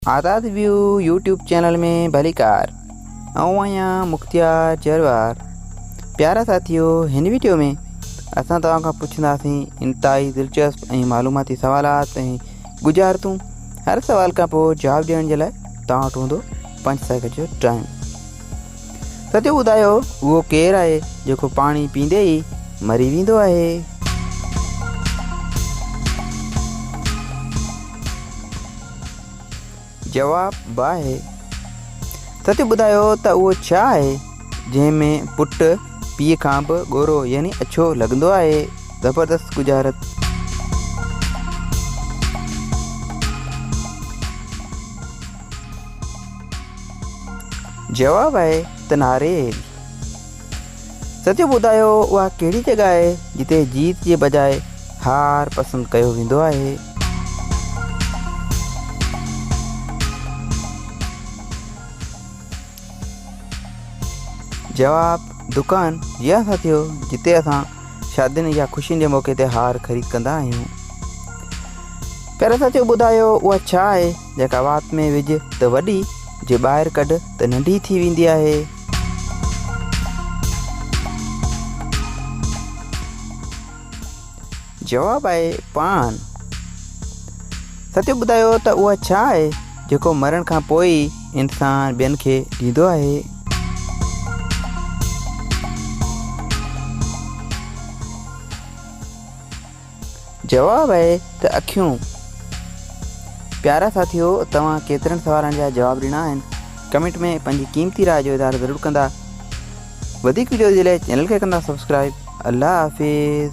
आज़ाद view YouTube channel में भलीकार आया मुख्तियार जरवार। प्यारा साथियों, इन वीडियो में असां तव्हां खां पुछंदासीं इंतहाई दिलचस्प ऐं मालूमाती सवालात ऐं गुजारतूं। हर सवाल का पोइ जवाब ॾियण जे लाइ तव्हां वटि हूंदो 5 सेकंड जो टाइम। साथियों, ॿुधायो उहो केरु आहे जेको पाणी पींदे ई मरी वेंदो आहे? जवाब आहे। साथियों, ॿुधायो त उहो छा आहे जंहिंमें पुट पीउ खां बि ॻोरो यानी अछो लॻंदो आहे? ज़बरदस्त गुजारत। जवाब आहे त नारेल। साथियों, ॿुधायो उहा कहिड़ी जॻह आहे जिते जीत जे बजाए हार पसंदि कयो वेंदो आहे? जवाब दुकान। जी हाँ साथियों, जिते असां शादियुनि या खुशियुनि जे मौक़े ते हार ख़रीद कंदा आहियूं। पहिरियों साथियों, ॿुधायो उहा छा आहे जेका वात में विझ त वॾी, जे ॿाहिरि कढ त नंढी थी वेंदी आहे? जवाब आहे पान। साथियों, ॿुधायो त उहा छा आहे जेको मरण खां पोइ इंसान ॿियनि खे ॾींदो आहे? जवाब आहे त अखियूं। प्यारा साथियों, तव्हां केतिरनि सवालनि जा जवाब ॾिना आहिनि? कमेंट में पंहिंजी क़ीमती राय जो इज़हार ज़रूरु कंदा। वधीक वीडियो जे लाइ चैनल खे कंदा सब्सक्राइब। अल्लाह हाफ़िज़।